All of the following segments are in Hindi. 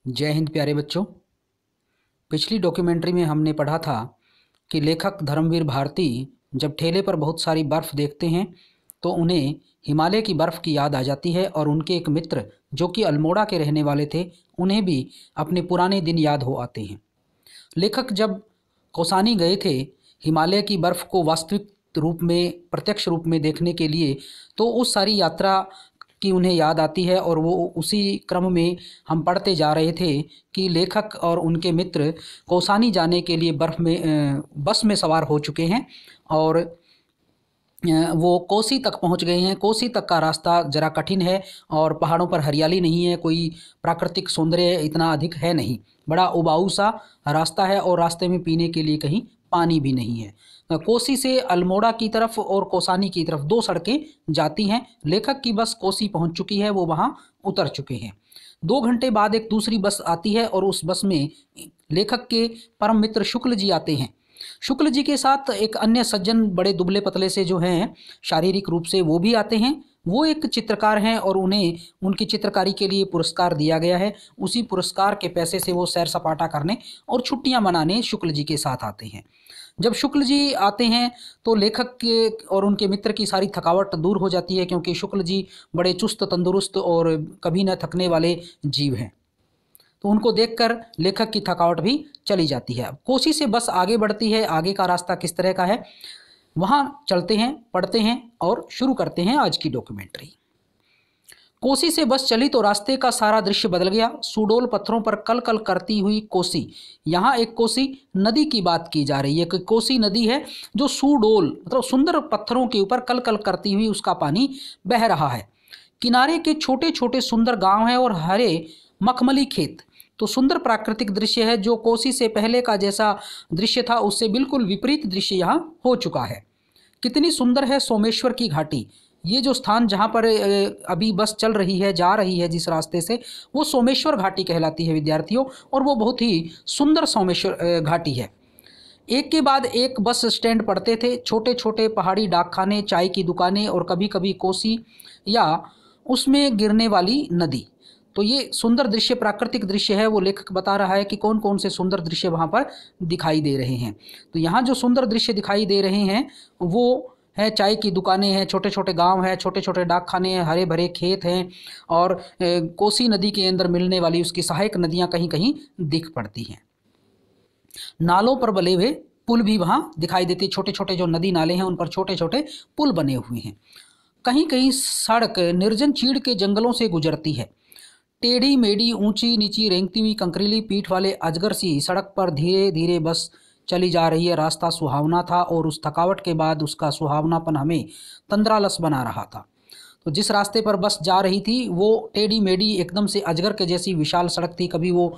जय हिंद प्यारे बच्चों। पिछली डॉक्यूमेंट्री में हमने पढ़ा था कि लेखक धर्मवीर भारती जब ठेले पर बहुत सारी बर्फ़ देखते हैं तो उन्हें हिमालय की बर्फ़ की याद आ जाती है और उनके एक मित्र जो कि अल्मोड़ा के रहने वाले थे उन्हें भी अपने पुराने दिन याद हो आते हैं। लेखक जब कौसानी गए थे हिमालय की बर्फ़ को वास्तविक रूप में प्रत्यक्ष रूप में देखने के लिए, तो उस सारी यात्रा की उन्हें याद आती है और वो उसी क्रम में हम पढ़ते जा रहे थे कि लेखक और उनके मित्र कौसानी जाने के लिए बस में सवार हो चुके हैं और वो कोसी तक पहुंच गए हैं। कोसी तक का रास्ता ज़रा कठिन है और पहाड़ों पर हरियाली नहीं है, कोई प्राकृतिक सौंदर्य इतना अधिक है नहीं, बड़ा उबाऊ सा रास्ता है और रास्ते में पीने के लिए कहीं पानी भी नहीं है। कोसी से अल्मोड़ा की तरफ और कौसानी की तरफ दो सड़कें जाती हैं। लेखक की बस कोसी पहुंच चुकी है, वो वहां उतर चुके हैं। 2 घंटे बाद एक दूसरी बस आती है और उस बस में लेखक के परम मित्र शुक्ल जी आते हैं। शुक्ल जी के साथ एक अन्य सज्जन बड़े दुबले पतले से जो हैं शारीरिक रूप से, वो भी आते हैं। वो एक चित्रकार हैं और उन्हें उनकी चित्रकारी के लिए पुरस्कार दिया गया है। उसी पुरस्कार के पैसे से वो सैर सपाटा करने और छुट्टियां मनाने शुक्ल जी के साथ आते हैं। जब शुक्ल जी आते हैं तो लेखक के और उनके मित्र की सारी थकावट दूर हो जाती है, क्योंकि शुक्ल जी बड़े चुस्त तंदुरुस्त और कभी न थकने वाले जीव हैं। तो उनको देखकर लेखक की थकावट भी चली जाती है। कोसी से बस आगे बढ़ती है। आगे का रास्ता किस तरह का है वहाँ चलते हैं, पढ़ते हैं और शुरू करते हैं आज की डॉक्यूमेंट्री। कोसी से बस चली तो रास्ते का सारा दृश्य बदल गया। सुडोल पत्थरों पर कल कल करती हुई कोसी, यहाँ एक कोसी नदी की बात की जा रही है कि कोसी नदी है जो सुडोल मतलब सुंदर पत्थरों के ऊपर कल कल करती हुई उसका पानी बह रहा है। किनारे के छोटे छोटे सुंदर गांव हैं और हरे मखमली खेत। तो सुंदर प्राकृतिक दृश्य है जो कोसी से पहले का जैसा दृश्य था उससे बिल्कुल विपरीत दृश्य यहाँ हो चुका है। कितनी सुंदर है सोमेश्वर की घाटी। ये जो स्थान जहाँ पर अभी बस चल रही है, जा रही है जिस रास्ते से, वो सोमेश्वर घाटी कहलाती है विद्यार्थियों, और वो बहुत ही सुंदर सोमेश्वर घाटी है। एक के बाद एक बस स्टैंड पड़ते थे, छोटे छोटे पहाड़ी डाकखाने, चाय की दुकानें और कभी कभी कोसी या उसमें गिरने वाली नदी। तो ये सुंदर दृश्य, प्राकृतिक दृश्य है। वो लेखक बता रहा है कि कौन कौन से सुंदर दृश्य वहाँ पर दिखाई दे रहे हैं। तो यहाँ जो सुंदर दृश्य दिखाई दे रहे हैं वो है चाय की दुकानें हैं, छोटे छोटे गांव हैं, छोटे छोटे डाकखाने हैं, हरे भरे खेत हैं और कोसी नदी के अंदर मिलने वाली उसकी सहायक नदियाँ कहीं कहीं दिख पड़ती हैं। नालों पर बने हुए पुल भी वहाँ दिखाई देते, छोटे छोटे जो नदी नाले हैं उन पर छोटे छोटे पुल बने हुए हैं। कहीं कहीं सड़क निर्जन चीड़ के जंगलों से गुजरती है। टेढ़ी मेढ़ी ऊंची नीची रेंगती हुई कंकरीली पीठ वाले अजगर सी सड़क पर धीरे धीरे बस चली जा रही है। रास्ता सुहावना था और उस थकावट के बाद उसका सुहावनापन हमें तंद्रालस बना रहा था। तो जिस रास्ते पर बस जा रही थी वो टेढ़ी मेढ़ी एकदम से अजगर के जैसी विशाल सड़क थी। कभी वो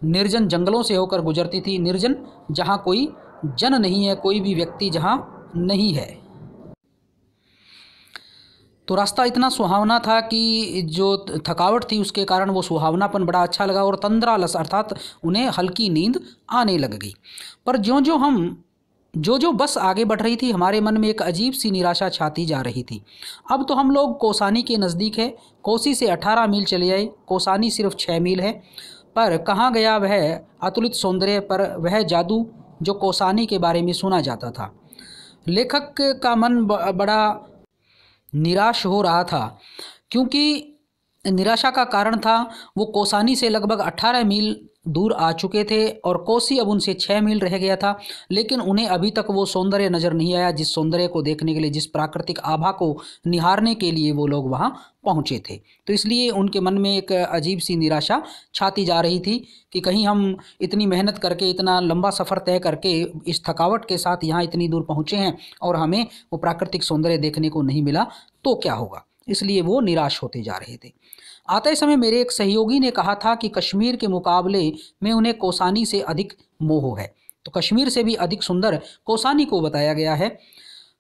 निर्जन जंगलों से होकर गुजरती थी, निर्जन जहाँ कोई जन नहीं है, कोई भी व्यक्ति जहाँ नहीं है। तो रास्ता इतना सुहावना था कि जो थकावट थी उसके कारण वो सुहावनापन बड़ा अच्छा लगा और तंद्रालस अर्थात उन्हें हल्की नींद आने लग गई। पर जो बस आगे बढ़ रही थी हमारे मन में एक अजीब सी निराशा छाती जा रही थी। अब तो हम लोग कौसानी के नज़दीक है। कोसी से 18 मील चले आए, कौसानी सिर्फ 6 मील है। पर कहाँ गया वह अतुलित सौंदर्य, पर वह जादू जो कौसानी के बारे में सुना जाता था। लेखक का मन बड़ा निराश हो रहा था, क्योंकि निराशा का कारण था वो कौसानी से लगभग 18 मील दूर आ चुके थे और कोसी अब उनसे 6 मील रह गया था। लेकिन उन्हें अभी तक वो सौंदर्य नज़र नहीं आया जिस सौंदर्य को देखने के लिए, जिस प्राकृतिक आभा को निहारने के लिए वो लोग वहाँ पहुँचे थे। तो इसलिए उनके मन में एक अजीब सी निराशा छाती जा रही थी कि कहीं हम इतनी मेहनत करके, इतना लंबा सफ़र तय करके इस थकावट के साथ यहाँ इतनी दूर पहुँचे हैं और हमें वो प्राकृतिक सौंदर्य देखने को नहीं मिला तो क्या होगा। इसलिए वो निराश होते जा रहे थे। आते समय मेरे एक सहयोगी ने कहा था कि कश्मीर के मुकाबले में उन्हें कौसानी से अधिक मोह है। तो कश्मीर से भी अधिक सुंदर कौसानी को बताया गया है।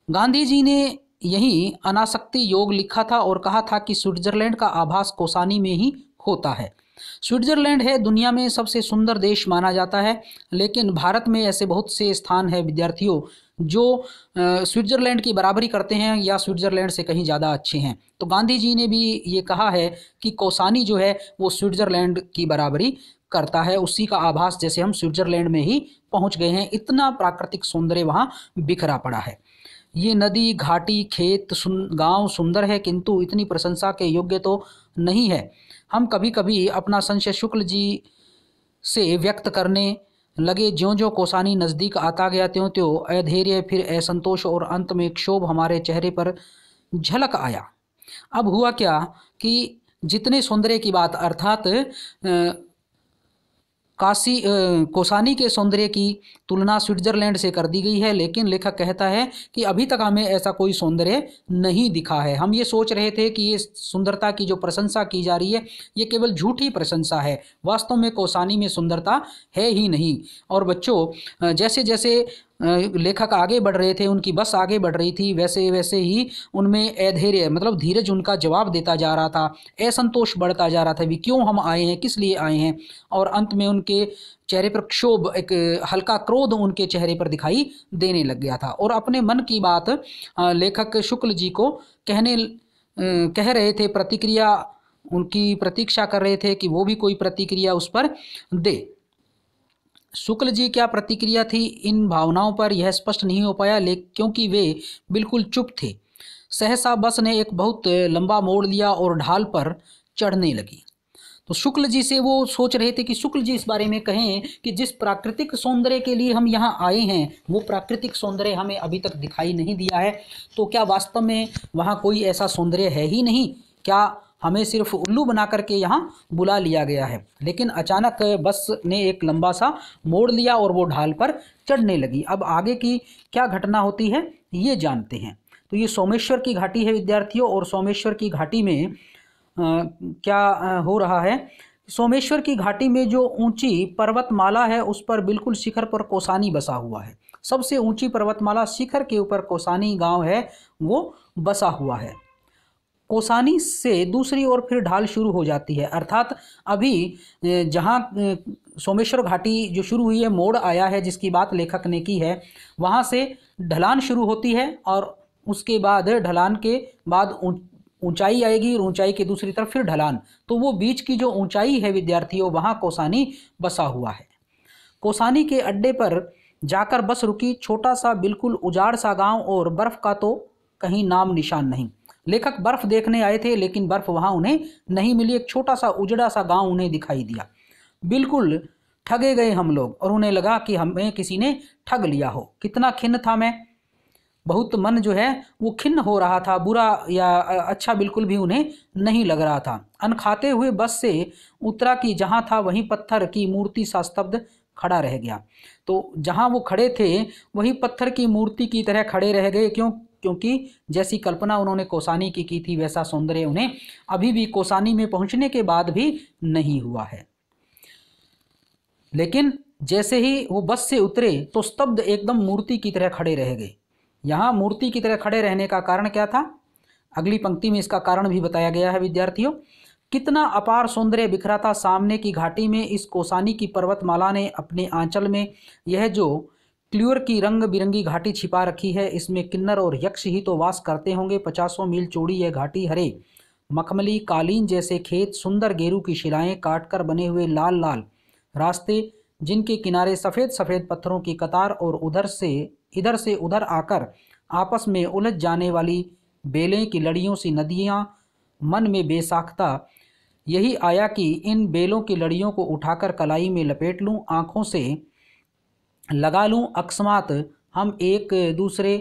गांधी जी ने यही अनासक्ति योग लिखा था और कहा था कि स्विट्जरलैंड का आभास कौसानी में ही होता है। स्विट्जरलैंड है दुनिया में सबसे सुंदर देश माना जाता है, लेकिन भारत में ऐसे बहुत से स्थान है विद्यार्थियों जो स्विट्जरलैंड की बराबरी करते हैं या स्विट्जरलैंड से कहीं ज़्यादा अच्छे हैं। तो गांधी जी ने भी ये कहा है कि कौसानी जो है वो स्विट्जरलैंड की बराबरी करता है। उसी का आभास जैसे हम स्विट्जरलैंड में ही पहुंच गए हैं, इतना प्राकृतिक सौंदर्य वहाँ बिखरा पड़ा है। ये नदी, घाटी, खेत, गांव सुंदर है, किंतु इतनी प्रशंसा के योग्य तो नहीं है। हम कभी कभी अपना संशय शुक्ल जी से व्यक्त करने लगे। ज्यों ज्यों कौसानी नज़दीक आता गया त्यों त्यों अधैर्य, फिर असंतोष और अंत में क्षोभ हमारे चेहरे पर झलक आया। अब हुआ क्या कि जितने सौंदर्य की बात अर्थात कौसानी के सौंदर्य की तुलना स्विट्जरलैंड से कर दी गई है, लेकिन लेखक कहता है कि अभी तक हमें ऐसा कोई सौंदर्य नहीं दिखा है। हम ये सोच रहे थे कि ये सुंदरता की जो प्रशंसा की जा रही है ये केवल झूठी प्रशंसा है, वास्तव में कौसानी में सुंदरता है ही नहीं। और बच्चों, जैसे जैसे लेखक आगे बढ़ रहे थे, उनकी बस आगे बढ़ रही थी, वैसे वैसे ही उनमें अधैर्य मतलब धीरज उनका जवाब देता जा रहा था, असंतोष बढ़ता जा रहा था भी क्यों हम आए हैं, किस लिए आए हैं। और अंत में उनके चेहरे पर क्षोभ, एक हल्का क्रोध उनके चेहरे पर दिखाई देने लग गया था। और अपने मन की बात लेखक शुक्ल जी को कह रहे थे, प्रतिक्रिया उनकी प्रतीक्षा कर रहे थे कि वो भी कोई प्रतिक्रिया उस पर दे। शुक्ल जी क्या प्रतिक्रिया थी इन भावनाओं पर यह स्पष्ट नहीं हो पाया, क्योंकि वे बिल्कुल चुप थे। सहसा बस ने एक बहुत लंबा मोड़ लिया और ढाल पर चढ़ने लगी। तो शुक्ल जी से वो सोच रहे थे कि शुक्ल जी इस बारे में कहें कि जिस प्राकृतिक सौंदर्य के लिए हम यहाँ आए हैं वो प्राकृतिक सौंदर्य हमें अभी तक दिखाई नहीं दिया है। तो क्या वास्तव में वहाँ कोई ऐसा सौंदर्य है ही नहीं? क्या हमें सिर्फ उल्लू बना करके यहाँ बुला लिया गया है? लेकिन अचानक बस ने एक लंबा सा मोड़ लिया और वो ढाल पर चढ़ने लगी। अब आगे की क्या घटना होती है ये जानते हैं। तो ये सोमेश्वर की घाटी है विद्यार्थियों, और सोमेश्वर की घाटी में क्या हो रहा है। सोमेश्वर की घाटी में जो ऊंची पर्वतमाला है उस पर बिल्कुल शिखर पर कौसानी बसा हुआ है। सबसे ऊंची पर्वतमाला शिखर के ऊपर कौसानी गांव है वो बसा हुआ है। कौसानी से दूसरी ओर फिर ढाल शुरू हो जाती है, अर्थात अभी जहाँ सोमेश्वर घाटी जो शुरू हुई है, मोड़ आया है जिसकी बात लेखक ने की है, वहाँ से ढलान शुरू होती है और उसके बाद ढलान के बाद ऊंचाई आएगी और ऊंचाई के दूसरी तरफ फिर ढलान। तो वो बीच की जो ऊंचाई है विद्यार्थियों, वहाँ कौसानी बसा हुआ है। कौसानी के अड्डे पर जाकर बस रुकी। छोटा सा बिल्कुल उजाड़ सा गांव, और बर्फ का तो कहीं नाम निशान नहीं। लेखक बर्फ देखने आए थे लेकिन बर्फ वहां उन्हें नहीं मिली। एक छोटा सा उजड़ा सा गांव उन्हें दिखाई दिया। बिल्कुल ठगे गए हम लोग, और उन्हें लगा कि हमें किसी ने ठग लिया हो। कितना खिन्न था मैं, बहुत मन जो है वो खिन्न हो रहा था। बुरा या अच्छा बिल्कुल भी उन्हें नहीं लग रहा था। अनखाते हुए बस से उतरा कि जहाँ था वहीं पत्थर की मूर्ति सा स्तब्ध खड़ा रह गया। तो जहाँ वो खड़े थे वही पत्थर की मूर्ति की तरह खड़े रह गए। क्योंकि जैसी कल्पना उन्होंने कौसानी की थी वैसा सौंदर्य उन्हें अभी भी कौसानी में पहुंचने के बाद भी नहीं हुआ है। लेकिन जैसे ही वो बस से उतरे तो स्तब्ध एकदम मूर्ति की तरह खड़े रह गए। यहाँ मूर्ति की तरह खड़े रहने का कारण क्या था? अगली पंक्ति में इसका कारण भी बताया गया है विद्यार्थियों। कितना अपार सौंदर्य बिखरा था सामने की घाटी में। इस कौसानी की पर्वतमाला ने अपने आंचल में यह जो क्ल्यूर की रंग बिरंगी घाटी छिपा रखी है, इसमें किन्नर और यक्ष ही तो वास करते होंगे। 50 मील चौड़ी यह घाटी, हरे मखमली कालीन जैसे खेत, सुंदर गेरू की शिलाएं काटकर बने हुए लाल लाल रास्ते, जिनके किनारे सफ़ेद सफ़ेद पत्थरों की कतार, और इधर से उधर आकर आपस में उलझ जाने वाली बेलें की लड़ियों सी नदियाँ। मन में बेसाख्ता यही आया कि इन बेलों की लड़ियों को उठाकर कलाई में लपेट लूँ, आँखों से लगा लूँ। अकस्मात हम एक दूसरे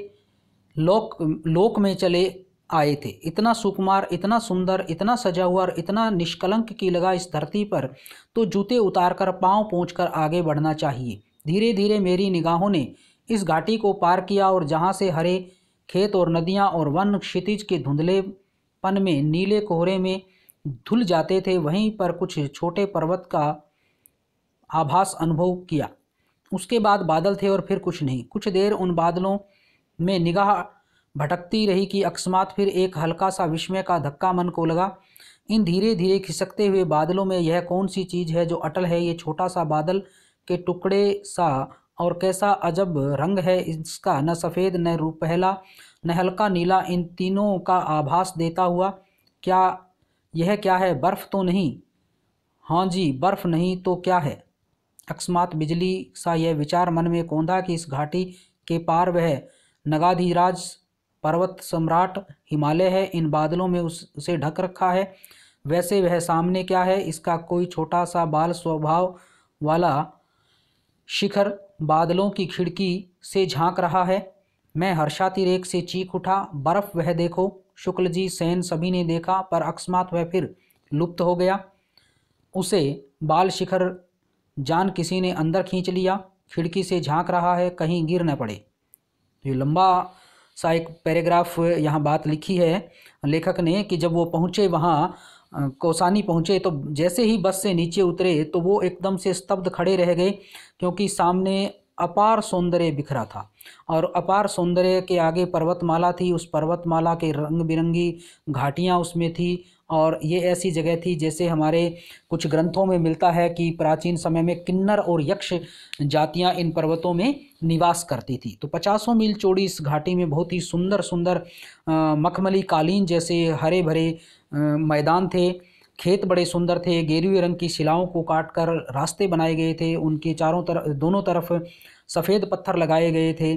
लोक में चले आए थे। इतना सुकुमार, इतना सुंदर, इतना सजा हुआ और इतना निष्कलंक की लगा इस धरती पर, तो जूते उतारकर पांव पोंछकर आगे बढ़ना चाहिए। धीरे धीरे मेरी निगाहों ने इस घाटी को पार किया, और जहाँ से हरे खेत और नदियाँ और वन क्षितिज के धुंधलेपन में नीले कोहरे में धुल जाते थे, वहीं पर कुछ छोटे पर्वत का आभास अनुभव किया। उसके बाद बादल थे और फिर कुछ नहीं। कुछ देर उन बादलों में निगाह भटकती रही कि अकस्मात फिर एक हल्का सा विस्मय का धक्का मन को लगा। इन धीरे धीरे खिसकते हुए बादलों में यह कौन सी चीज़ है जो अटल है? ये छोटा सा बादल के टुकड़े सा, और कैसा अजब रंग है इसका, न सफ़ेद न रुपहला न हल्का नीला, इन तीनों का आभास देता हुआ। क्या यह क्या है? बर्फ़ तो नहीं? हाँ जी, बर्फ़ नहीं तो क्या है? अकस्मात बिजली सा यह विचार मन में कौंधा कि इस घाटी के पार वह नगाधिराज पर्वत सम्राट हिमालय है, इन बादलों में उसे ढक रखा है। वैसे वह सामने क्या है? इसका कोई छोटा सा बाल स्वभाव वाला शिखर बादलों की खिड़की से झांक रहा है। मैं हर्षातिरेक से चीख उठा, बर्फ वह देखो। शुक्ल जी, सेन सभी ने देखा, पर अकस्मात वह फिर लुप्त हो गया। उसे बाल शिखर जान किसी ने अंदर खींच लिया। खिड़की से झांक रहा है, कहीं गिर न पड़े। ये लंबा सा एक पैराग्राफ यहाँ बात लिखी है लेखक ने कि जब वो पहुँचे वहाँ कौसानी पहुँचे, तो जैसे ही बस से नीचे उतरे तो वो एकदम से स्तब्ध खड़े रह गए, क्योंकि सामने अपार सौंदर्य बिखरा था। और अपार सौंदर्य के आगे पर्वतमाला थी, उस पर्वतमाला के रंग बिरंगी घाटियाँ उसमें थी। और ये ऐसी जगह थी जैसे हमारे कुछ ग्रंथों में मिलता है कि प्राचीन समय में किन्नर और यक्ष जातियां इन पर्वतों में निवास करती थी। तो 50 मील चौड़ी इस घाटी में बहुत ही सुंदर सुंदर मखमली कालीन जैसे हरे भरे मैदान थे। खेत बड़े सुंदर थे, गेरुए रंग की शिलाओं को काटकर रास्ते बनाए गए थे, उनके चारों तरफ दोनों तरफ सफ़ेद पत्थर लगाए गए थे।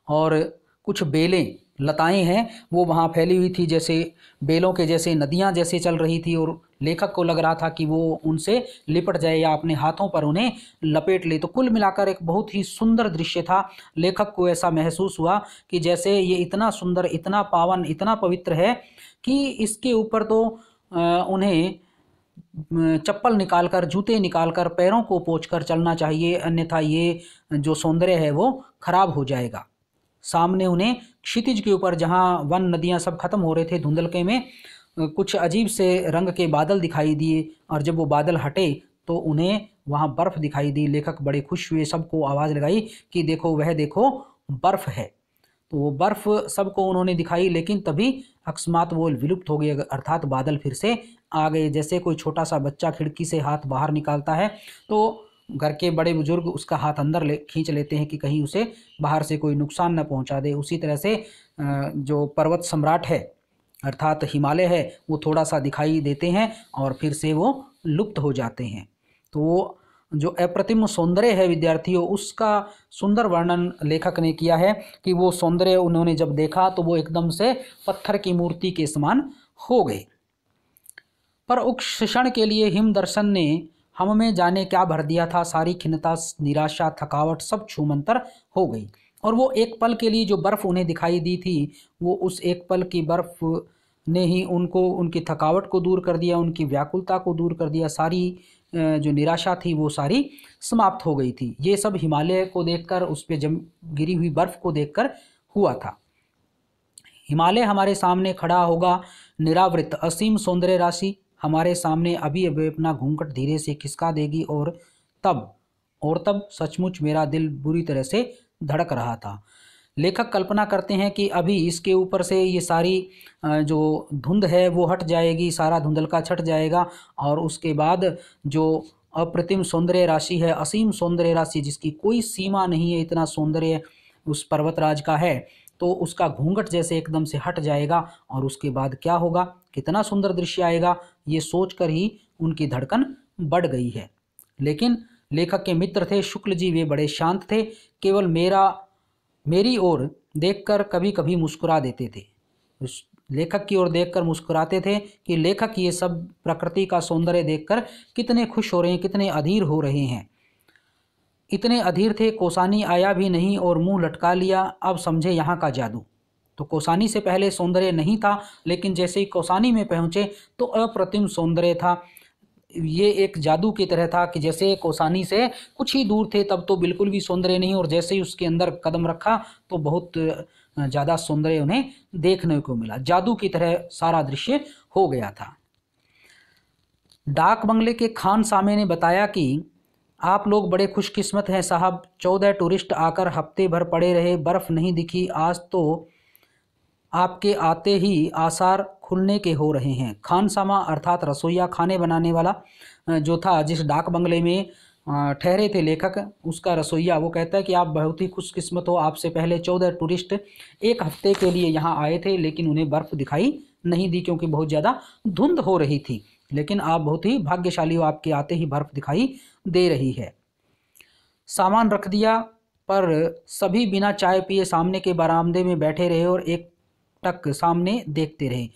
और कुछ बेलें लताएं हैं वो वहाँ फैली हुई थी, जैसे बेलों के जैसे नदियाँ जैसे चल रही थी। और लेखक को लग रहा था कि वो उनसे लिपट जाए या अपने हाथों पर उन्हें लपेट ले। तो कुल मिलाकर एक बहुत ही सुंदर दृश्य था। लेखक को ऐसा महसूस हुआ कि जैसे ये इतना सुंदर, इतना पावन, इतना पवित्र है कि इसके ऊपर तो उन्हें चप्पल निकालकर, जूते निकालकर, पैरों को पोंछकर चलना चाहिए, अन्यथा ये जो सौंदर्य है वो खराब हो जाएगा। सामने उन्हें क्षितिज के ऊपर, जहाँ वन नदियाँ सब खत्म हो रहे थे धुंधलके में, कुछ अजीब से रंग के बादल दिखाई दिए। और जब वो बादल हटे तो उन्हें वहाँ बर्फ़ दिखाई दी। लेखक बड़े खुश हुए, सबको आवाज़ लगाई कि देखो, वह देखो, बर्फ़ है। तो वो बर्फ़ सबको उन्होंने दिखाई, लेकिन तभी अकस्मात वो विलुप्त हो गई, अर्थात बादल फिर से आ गए। जैसे कोई छोटा सा बच्चा खिड़की से हाथ बाहर निकालता है तो घर के बड़े बुजुर्ग उसका हाथ अंदर खींच लेते हैं कि कहीं उसे बाहर से कोई नुकसान न पहुंचा दे। उसी तरह से जो पर्वत सम्राट है अर्थात हिमालय है, वो थोड़ा सा दिखाई देते हैं और फिर से वो लुप्त हो जाते हैं। तो वो जो अप्रतिम सौंदर्य है विद्यार्थियों, उसका सुंदर वर्णन लेखक ने किया है कि वो सौंदर्य उन्होंने जब देखा तो वो एकदम से पत्थर की मूर्ति के समान हो गए। पर उस क्षण के लिए हिम दर्शन ने हम में जाने क्या भर दिया था। सारी खिन्नता, निराशा, थकावट सब छूमंतर हो गई। और वो एक पल के लिए जो बर्फ़ उन्हें दिखाई दी थी, वो उस एक पल की बर्फ़ ने ही उनको, उनकी थकावट को दूर कर दिया, उनकी व्याकुलता को दूर कर दिया। सारी जो निराशा थी वो सारी समाप्त हो गई थी। ये सब हिमालय को देखकर, उस पर जम गिरी हुई बर्फ़ को देखकर हुआ था। हिमालय हमारे सामने खड़ा होगा, निरावृत, असीम सौंदर्य राशि हमारे सामने अभी अभी अपना घूंघट धीरे से खिसका देगी। और तब सचमुच मेरा दिल बुरी तरह से धड़क रहा था। लेखक कल्पना करते हैं कि अभी इसके ऊपर से ये सारी जो धुंध है वो हट जाएगी, सारा धुंधलका छट जाएगा, और उसके बाद जो अप्रतिम सौंदर्य राशि है, असीम सौंदर्य राशि जिसकी कोई सीमा नहीं है, इतना सौंदर्य उस पर्वतराज का है, तो उसका घूंघट जैसे एकदम से हट जाएगा। और उसके बाद क्या होगा, कितना सुंदर दृश्य आएगा, ये सोचकर ही उनकी धड़कन बढ़ गई है। लेकिन लेखक के मित्र थे शुक्ल जी, वे बड़े शांत थे, केवल मेरी ओर देखकर कभी कभी मुस्कुरा देते थे। उस लेखक की ओर देखकर मुस्कुराते थे कि लेखक ये सब प्रकृति का सौंदर्य देखकर कितने खुश हो रहे हैं, कितने अधीर हो रहे हैं। इतने अधीर थे, कौसानी आया भी नहीं और मुंह लटका लिया। अब समझे यहाँ का जादू। तो कौसानी से पहले सौंदर्य नहीं था, लेकिन जैसे ही कौसानी में पहुँचे तो अप्रतिम सौंदर्य था। ये एक जादू की तरह था कि जैसे कौसानी से कुछ ही दूर थे तब तो बिल्कुल भी सौंदर्य नहीं, और जैसे ही उसके अंदर कदम रखा तो बहुत ज़्यादा सौंदर्य उन्हें देखने को मिला। जादू की तरह सारा दृश्य हो गया था। डाक बंगले के खान सामे ने बताया कि आप लोग बड़े खुशकिस्मत हैं साहब, 14 टूरिस्ट आकर हफ्ते भर पड़े रहे, बर्फ़ नहीं दिखी। आज तो आपके आते ही आसार खुलने के हो रहे हैं। खानसामा अर्थात रसोईया, खाने बनाने वाला जो था, जिस डाक बंगले में ठहरे थे लेखक, उसका रसोईया, वो कहता है कि आप बहुत ही खुशकिस्मत हो, आपसे पहले 14 टूरिस्ट एक हफ्ते के लिए यहाँ आए थे, लेकिन उन्हें बर्फ़ दिखाई नहीं दी क्योंकि बहुत ज़्यादा धुंध हो रही थी। लेकिन आप बहुत ही भाग्यशाली हो, आपके आते ही बर्फ़ दिखाई दे रही है। सामान रख दिया, पर सभी बिना चाय पिए सामने के बरामदे में बैठे रहे और एक टक सामने देखते रहे।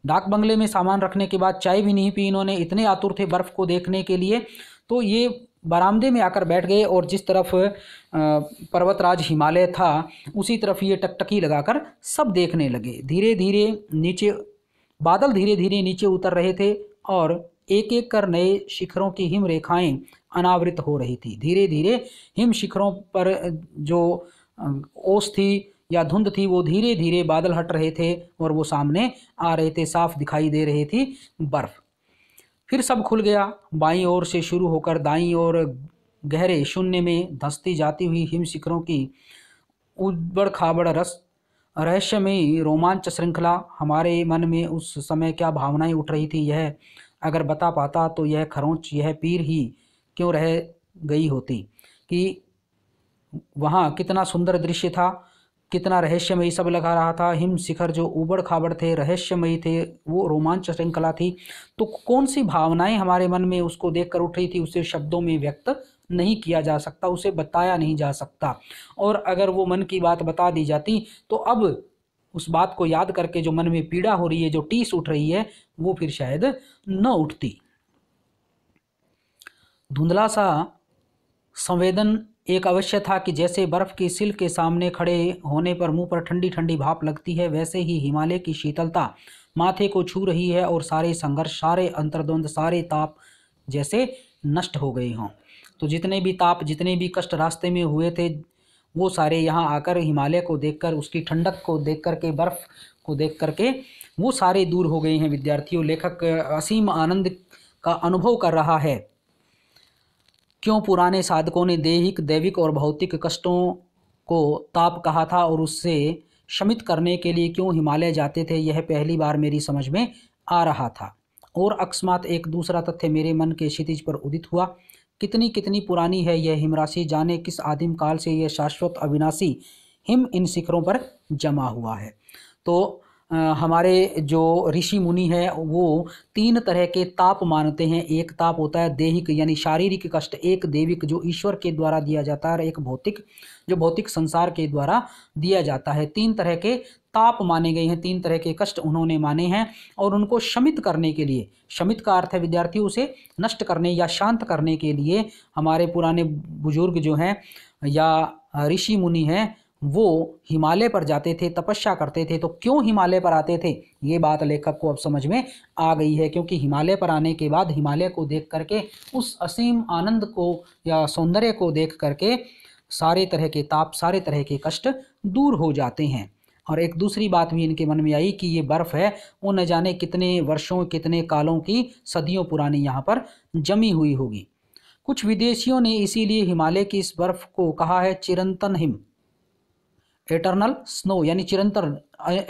डाक बंगले में सामान रखने के बाद चाय भी नहीं पी इन्होंने, इतने आतुर थे बर्फ़ को देखने के लिए। तो ये बरामदे में आकर बैठ गए और जिस तरफ पर्वतराज हिमालय था उसी तरफ ये टकटकी लगाकर सब देखने लगे। धीरे धीरे नीचे बादल धीरे धीरे नीचे उतर रहे थे और एक एक कर नए शिखरों की हिम रेखाएं अनावृत हो रही थी। धीरे धीरे हिम शिखरों पर जो ओस थी या धुंध थी वो धीरे धीरे बादल हट रहे थे और वो सामने आ रहे थे, साफ दिखाई दे रही थी बर्फ। फिर सब खुल गया। बाईं ओर से शुरू होकर दाईं ओर गहरे शून्य में धंसती जाती हुई हिम शिखरों की उबड़ खाबड़ रहस्यमयी रोमांच श्रृंखला। हमारे मन में उस समय क्या भावनाएं उठ रही थी, यह अगर बता पाता तो यह खरोंच, यह पीर ही क्यों रह गई होती कि वहाँ कितना सुंदर दृश्य था, कितना रहस्यमयी सब लगा रहा था। हिम शिखर जो ऊबड़ खाबड़ थे, रहस्यमयी थे, वो रोमांच श्रृंखला थी। तो कौन सी भावनाएं हमारे मन में उसको देखकर उठ रही थी, उसे शब्दों में व्यक्त नहीं किया जा सकता, उसे बताया नहीं जा सकता। और अगर वो मन की बात बता दी जाती तो अब उस बात को याद करके जो मन में पीड़ा हो रही है, जो टीस उठ रही है, वो फिर शायद न उठती। धुंधला सा संवेदन एक अवश्य था कि जैसे बर्फ की सिल्क के सामने खड़े होने पर मुंह पर ठंडी ठंडी भाप लगती है, वैसे ही हिमालय की शीतलता माथे को छू रही है और सारे संघर्ष, सारे अंतर्द्वंद, सारे ताप जैसे नष्ट हो गए हों। तो जितने भी ताप, जितने भी कष्ट रास्ते में हुए थे, वो सारे यहाँ आकर हिमालय को देखकर, उसकी ठंडक को देख कर के, बर्फ को देख करके वो सारे दूर हो गए हैं विद्यार्थियों। लेखक असीम आनंद का अनुभव कर रहा है। क्यों पुराने साधकों ने दैविक और भौतिक कष्टों को ताप कहा था और उससे शमित करने के लिए क्यों हिमालय जाते थे, यह पहली बार मेरी समझ में आ रहा था। और अकस्मात एक दूसरा तथ्य मेरे मन के क्षितिज पर उदित हुआ। कितनी कितनी पुरानी है यह हिमराशि, जाने किस आदिम काल से यह शाश्वत अविनाशी हिम इन शिखरों पर जमा हुआ है। तो हमारे जो ऋषि मुनि हैं वो 3 तरह के ताप मानते हैं। एक ताप होता है दैहिक यानी शारीरिक कष्ट, एक दैविक जो ईश्वर के द्वारा दिया जाता है, और एक भौतिक जो भौतिक संसार के द्वारा दिया जाता है। 3 तरह के ताप माने गए हैं, 3 तरह के कष्ट उन्होंने माने हैं। और उनको शमित करने के लिए, शमित का अर्थ है विद्यार्थियों उसे नष्ट करने या शांत करने के लिए, हमारे पुराने बुजुर्ग जो हैं या ऋषि मुनि हैं वो हिमालय पर जाते थे, तपस्या करते थे। तो क्यों हिमालय पर आते थे, ये बात लेखक को अब समझ में आ गई है। क्योंकि हिमालय पर आने के बाद हिमालय को देख करके, उस असीम आनंद को या सौंदर्य को देख करके सारे तरह के ताप, सारे तरह के कष्ट दूर हो जाते हैं। और एक दूसरी बात भी इनके मन में आई कि ये बर्फ़ है वो न जाने कितने वर्षों, कितने कालों की, सदियों पुरानी यहाँ पर जमी हुई होगी। कुछ विदेशियों ने इसीलिए हिमालय की इस बर्फ़ को कहा है चिरंतन हिम, एटर्नल स्नो, यानी चिरंतर,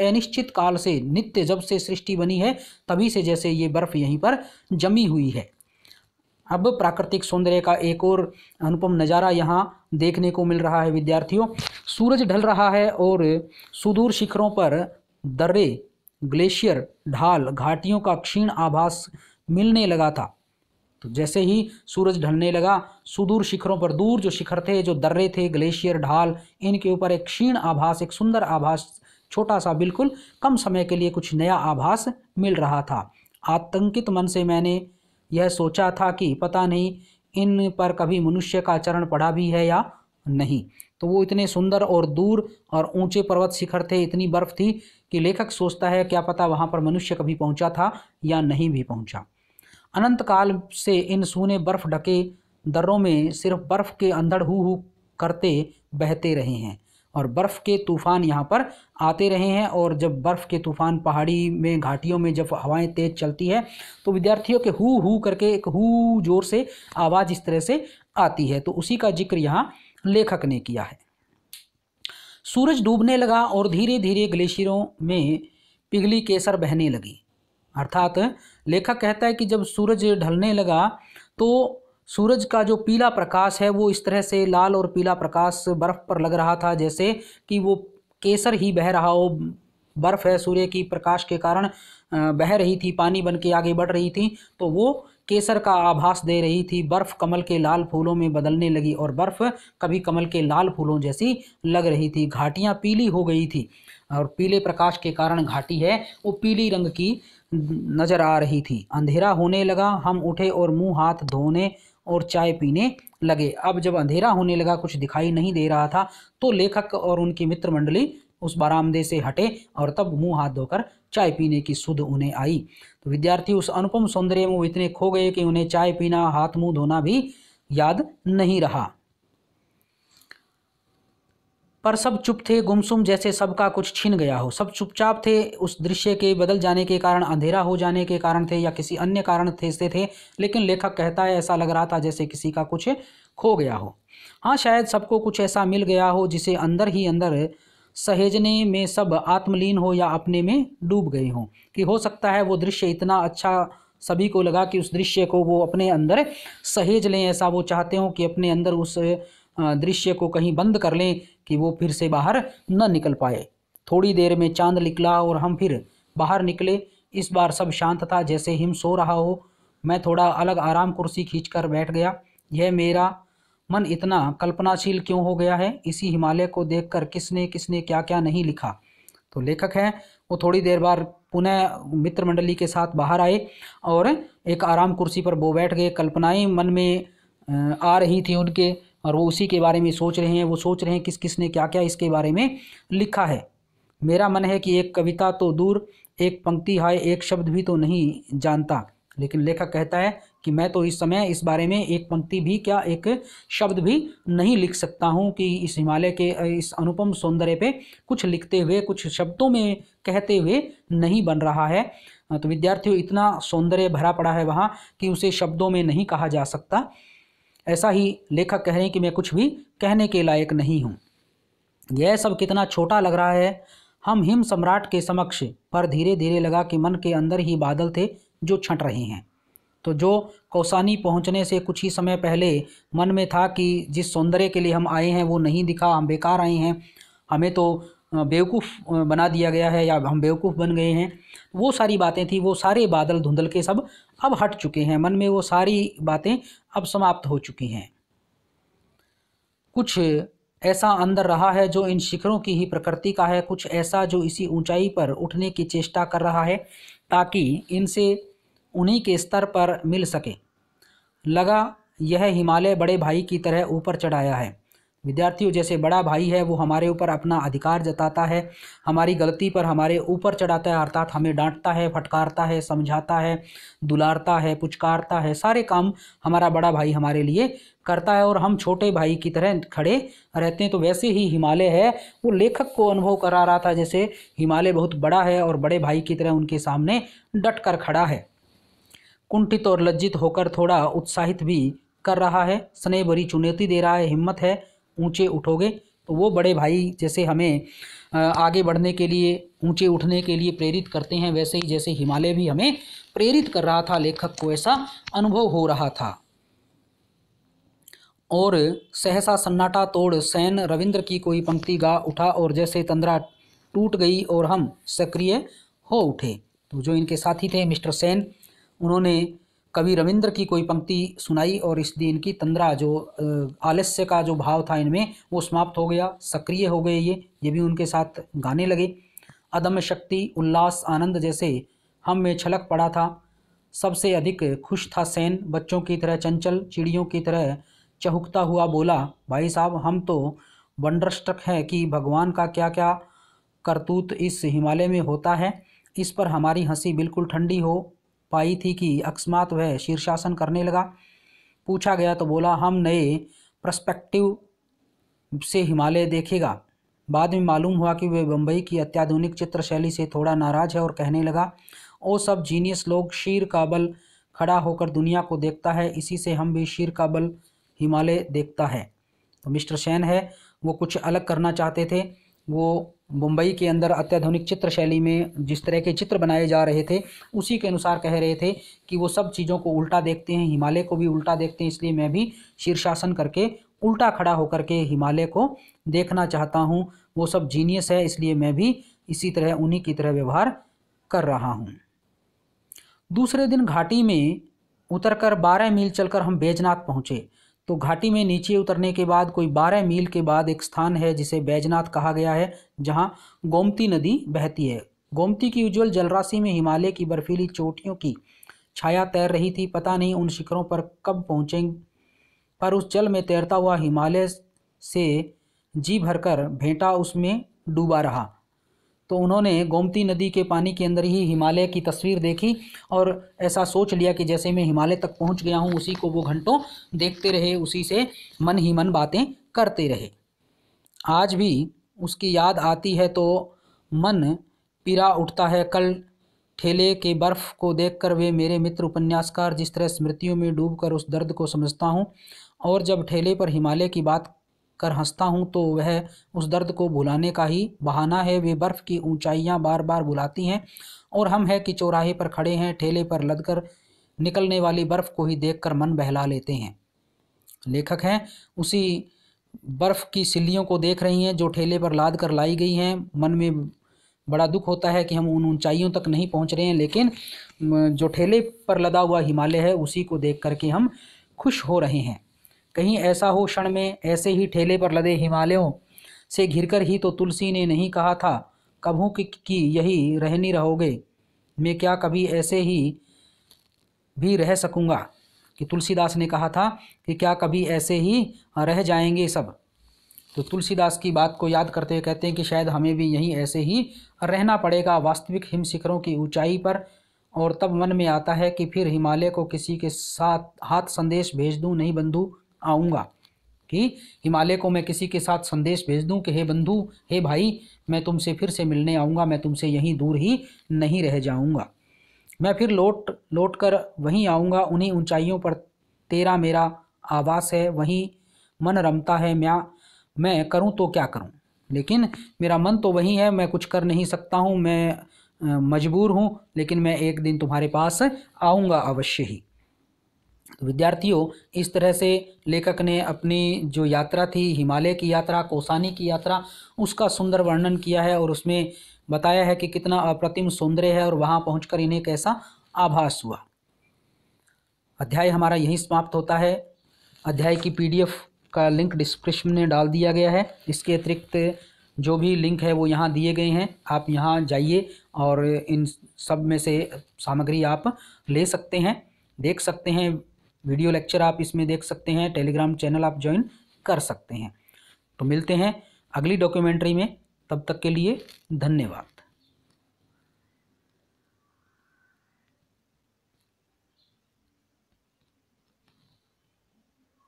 अनिश्चित काल से, नित्य, जब से सृष्टि बनी है तभी से जैसे ये बर्फ यहीं पर जमी हुई है। अब प्राकृतिक सौंदर्य का एक और अनुपम नज़ारा यहाँ देखने को मिल रहा है विद्यार्थियों। सूरज ढल रहा है और सुदूर शिखरों पर दर्रे, ग्लेशियर, ढाल, घाटियों का क्षीण आभास मिलने लगा था। तो जैसे ही सूरज ढलने लगा, सुदूर शिखरों पर, दूर जो शिखर थे, जो दर्रे थे, ग्लेशियर, ढाल, इनके ऊपर एक क्षीण आभास, एक सुंदर आभास, छोटा सा, बिल्कुल कम समय के लिए कुछ नया आभास मिल रहा था। आतंकित मन से मैंने यह सोचा था कि पता नहीं इन पर कभी मनुष्य का चरण पड़ा भी है या नहीं। तो वो इतने सुंदर और दूर और ऊंचे पर्वत शिखर थे, इतनी बर्फ थी कि लेखक सोचता है क्या पता वहाँ पर मनुष्य कभी पहुँचा था या नहीं भी पहुँचा। अनंत काल से इन सूने बर्फ ढके दर्रों में सिर्फ बर्फ के अंधड़ हू हू करते बहते रहे हैं और बर्फ के तूफान यहाँ पर आते रहे हैं। और जब बर्फ के तूफान पहाड़ी में, घाटियों में जब हवाएं तेज चलती है तो विद्यार्थियों के हू हू करके एक हू जोर से आवाज़ इस तरह से आती है। तो उसी का जिक्र यहाँ लेखक ने किया है। सूरज डूबने लगा और धीरे धीरे ग्लेशियरों में पिघली केसर बहने लगी। अर्थात लेखक कहता है कि जब सूरज ढलने लगा तो सूरज का जो पीला प्रकाश है वो इस तरह से लाल और पीला प्रकाश बर्फ पर लग रहा था जैसे कि वो केसर ही बह रहा हो। बर्फ है सूर्य की प्रकाश के कारण बह रही थी, पानी बन के आगे बढ़ रही थी, तो वो केसर का आभास दे रही थी। बर्फ कमल के लाल फूलों में बदलने लगी और बर्फ कभी कमल के लाल फूलों जैसी लग रही थी। घाटियां पीली हो गई थी और पीले प्रकाश के कारण घाटी है वो पीली रंग की नजर आ रही थी। अंधेरा होने लगा, हम उठे और मुंह हाथ धोने और चाय पीने लगे। अब जब अंधेरा होने लगा, कुछ दिखाई नहीं दे रहा था, तो लेखक और उनकी मित्र मंडली उस बरामदे से हटे और तब मुंह हाथ धोकर चाय पीने की सुध उन्हें आई। तो विद्यार्थी उस अनुपम सौंदर्य में वो इतने खो गए कि उन्हें चाय पीना, हाथ मुंह धोना भी याद नहीं रहा। पर सब चुप थे, गुमसुम, जैसे सबका कुछ छिन गया हो। सब चुपचाप थे, उस दृश्य के बदल जाने के कारण, अंधेरा हो जाने के कारण थे या किसी अन्य कारण थे, लेकिन लेखक कहता है ऐसा लग रहा था जैसे किसी का कुछ खो गया हो। हाँ, शायद सबको कुछ ऐसा मिल गया हो जिसे अंदर ही अंदर सहेजने में सब आत्मलीन हो या अपने में डूब गए हों। कि हो सकता है वो दृश्य इतना अच्छा सभी को लगा कि उस दृश्य को वो अपने अंदर सहेज लें, ऐसा वो चाहते हो कि अपने अंदर उस दृश्य को कहीं बंद कर लें कि वो फिर से बाहर न निकल पाए। थोड़ी देर में चांद निकला और हम फिर बाहर निकले। इस बार सब शांत था, जैसे हिम सो रहा हो। मैं थोड़ा अलग आराम कुर्सी खींचकर बैठ गया। यह मेरा मन इतना कल्पनाशील क्यों हो गया है? इसी हिमालय को देखकर किसने किसने क्या क्या नहीं लिखा। तो लेखक हैं वो थोड़ी देर बाद पुनः मित्र मंडली के साथ बाहर आए और एक आराम कुर्सी पर वो बैठ गए। कल्पनाएं मन में आ रही थी उनके और वो उसी के बारे में सोच रहे हैं। वो सोच रहे हैं किस किसने क्या क्या इसके बारे में लिखा है। मेरा मन है कि एक कविता तो दूर, एक पंक्ति हाय एक शब्द भी तो नहीं जानता। लेकिन लेखक कहता है कि मैं तो इस समय इस बारे में एक पंक्ति भी क्या, एक शब्द भी नहीं लिख सकता हूँ कि इस हिमालय के इस अनुपम सौंदर्य पे कुछ लिखते हुए, कुछ शब्दों में कहते हुए नहीं बन रहा है। तो विद्यार्थियों, इतना सौंदर्य भरा पड़ा है वहाँ कि उसे शब्दों में नहीं कहा जा सकता। ऐसा ही लेखक कह रहे हैं कि मैं कुछ भी कहने के लायक नहीं हूँ। यह सब कितना छोटा लग रहा है हम हिम सम्राट के समक्ष। पर धीरे धीरे लगा कि मन के अंदर ही बादल थे जो छंट रहे हैं। तो जो कौसानी पहुंचने से कुछ ही समय पहले मन में था कि जिस सौंदर्य के लिए हम आए हैं वो नहीं दिखा, हम बेकार आए हैं, हमें तो बेवकूफ़ बना दिया गया है या हम बेवकूफ़ बन गए हैं, वो सारी बातें थी, वो सारे बादल धुंधल के सब अब हट चुके हैं। मन में वो सारी बातें अब समाप्त हो चुकी हैं। कुछ ऐसा अंदर रहा है जो इन शिखरों की ही प्रकृति का है, कुछ ऐसा जो इसी ऊंचाई पर उठने की चेष्टा कर रहा है ताकि इनसे उन्हीं के स्तर पर मिल सके। लगा यह हिमालय बड़े भाई की तरह ऊपर चढ़ाया है। विद्यार्थियों, जैसे बड़ा भाई है वो हमारे ऊपर अपना अधिकार जताता है, हमारी गलती पर हमारे ऊपर चढ़ाता है, अर्थात हमें डांटता है, फटकारता है, समझाता है, दुलारता है, पुचकारता है, सारे काम हमारा बड़ा भाई हमारे लिए करता है और हम छोटे भाई की तरह खड़े रहते हैं। तो वैसे ही हिमालय है वो लेखक को अनुभव करा रहा था जैसे हिमालय बहुत बड़ा है और बड़े भाई की तरह उनके सामने डट कर खड़ा है। कुंठित और लज्जित होकर थोड़ा उत्साहित भी कर रहा है, स्नेह भरी चुनौती दे रहा है, हिम्मत है, ऊंचे उठोगे। तो वो बड़े भाई जैसे हमें आगे बढ़ने के लिए, ऊंचे उठने के लिए प्रेरित करते हैं, वैसे ही जैसे हिमालय भी हमें प्रेरित कर रहा था, लेखक को ऐसा अनुभव हो रहा था। और सहसा सन्नाटा तोड़ सेन रविंद्र की कोई पंक्ति गा उठा और जैसे तंद्रा टूट गई और हम सक्रिय हो उठे। तो जो इनके साथी थे मिस्टर सेन, उन्होंने कवि रविंद्र की कोई पंक्ति सुनाई और इस दिन की तंद्रा, जो आलस्य का जो भाव था इनमें, वो समाप्त हो गया, सक्रिय हो गए। ये भी उनके साथ गाने लगे। अदम्य शक्ति, उल्लास, आनंद जैसे हम में छलक पड़ा था। सबसे अधिक खुश था सेन, बच्चों की तरह चंचल, चिड़ियों की तरह चहुकता हुआ बोला, भाई साहब हम तो वंडरस्ट्रक हैं कि भगवान का क्या क्या करतूत इस हिमालय में होता है। इस पर हमारी हंसी बिल्कुल ठंडी हो पाई थी कि अकस्मात वह शीर्षासन करने लगा। पूछा गया तो बोला हम नए पर्सपेक्टिव से हिमालय देखेगा। बाद में मालूम हुआ कि वह बम्बई की अत्याधुनिक चित्र शैली से थोड़ा नाराज है और कहने लगा, ओ सब जीनियस लोग, शीर का बल खड़ा होकर दुनिया को देखता है, इसी से हम भी शीर का बल हिमालय देखता है। तो मिस्टर सेन है वो कुछ अलग करना चाहते थे वो मुंबई के अंदर अत्याधुनिक चित्र शैली में जिस तरह के चित्र बनाए जा रहे थे उसी के अनुसार कह रहे थे कि वो सब चीज़ों को उल्टा देखते हैं, हिमालय को भी उल्टा देखते हैं, इसलिए मैं भी शीर्षासन करके उल्टा खड़ा होकर के हिमालय को देखना चाहता हूँ। वो सब जीनियस है, इसलिए मैं भी इसी तरह उन्हीं की तरह व्यवहार कर रहा हूँ। दूसरे दिन घाटी में उतरकर 12 मील चलकर हम बैजनाथ पहुँचे। तो घाटी में नीचे उतरने के बाद कोई 12 मील के बाद एक स्थान है जिसे बैजनाथ कहा गया है, जहाँ गोमती नदी बहती है। गोमती की उज्जवल जलराशि में हिमालय की बर्फीली चोटियों की छाया तैर रही थी। पता नहीं उन शिखरों पर कब पहुँचेंगे, पर उस जल में तैरता हुआ हिमालय से जी भरकर भेंटा उसमें डूबा रहा। तो उन्होंने गोमती नदी के पानी के अंदर ही हिमालय की तस्वीर देखी और ऐसा सोच लिया कि जैसे मैं हिमालय तक पहुंच गया हूं, उसी को वो घंटों देखते रहे, उसी से मन ही मन बातें करते रहे। आज भी उसकी याद आती है तो मन पिरा उठता है। कल ठेले के बर्फ़ को देखकर वे मेरे मित्र उपन्यासकार जिस तरह स्मृतियों में डूबकर उस दर्द को समझता हूँ, और जब ठेले पर हिमालय की बात कर हंसता हूँ तो वह उस दर्द को भुलाने का ही बहाना है। वे बर्फ़ की ऊंचाइयाँ बार बार बुलाती हैं और हम है कि चौराहे पर खड़े हैं, ठेले पर लदकर निकलने वाली बर्फ़ को ही देखकर मन बहला लेते हैं। लेखक हैं उसी बर्फ़ की सिल्लियों को देख रही हैं जो ठेले पर लाद कर लाई गई हैं। मन में बड़ा दुख होता है कि हम उन ऊंचाइयों तक नहीं पहुंच रहे हैं, लेकिन जो ठेले पर लदा हुआ हिमालय है उसी को देख करके हम खुश हो रहे हैं। कहीं ऐसा हो क्षण में ऐसे ही ठेले पर लदे हिमालयों से घिरकर ही तो तुलसी ने नहीं कहा था कभू कि यही रहनी रहोगे, मैं क्या कभी ऐसे ही भी रह सकूंगा, कि तुलसीदास ने कहा था कि क्या कभी ऐसे ही रह जाएंगे सब। तो तुलसीदास की बात को याद करते हुए कहते हैं कि शायद हमें भी यहीं ऐसे ही रहना पड़ेगा वास्तविक हिम शिखरों की ऊंचाई पर। और तब मन में आता है कि फिर हिमालय को किसी के साथ हाथ संदेश भेज दूं, नहीं बंधु आऊँगा, कि हिमालय को मैं किसी के साथ संदेश भेज दूं कि हे बंधु, हे भाई, मैं तुमसे फिर से मिलने आऊँगा, मैं तुमसे यहीं दूर ही नहीं रह जाऊँगा, मैं फिर लौट कर वहीं आऊँगा। उन्हीं ऊंचाइयों पर तेरा मेरा आवास है, वहीं मन रमता है। मैं करूं तो क्या करूं, लेकिन मेरा मन तो वहीं है, मैं कुछ कर नहीं सकता हूं, मैं मजबूर हूं, लेकिन मैं एक दिन तुम्हारे पास आऊँगा अवश्य ही। तो विद्यार्थियों, इस तरह से लेखक ने अपनी जो यात्रा थी, हिमालय की यात्रा, कौसानी की यात्रा, उसका सुंदर वर्णन किया है और उसमें बताया है कि कितना अप्रतिम सौंदर्य है और वहाँ पहुंचकर इन्हें कैसा आभास हुआ। अध्याय हमारा यहीं समाप्त होता है। अध्याय की PDF का लिंक डिस्क्रिप्शन में डाल दिया गया है। इसके अतिरिक्त जो भी लिंक है वो यहाँ दिए गए हैं, आप यहाँ जाइए और इन सब में से सामग्री आप ले सकते हैं, देख सकते हैं। वीडियो लेक्चर आप इसमें देख सकते हैं, टेलीग्राम चैनल आप ज्वाइन कर सकते हैं। तो मिलते हैं अगली डॉक्यूमेंट्री में, तब तक के लिए धन्यवाद।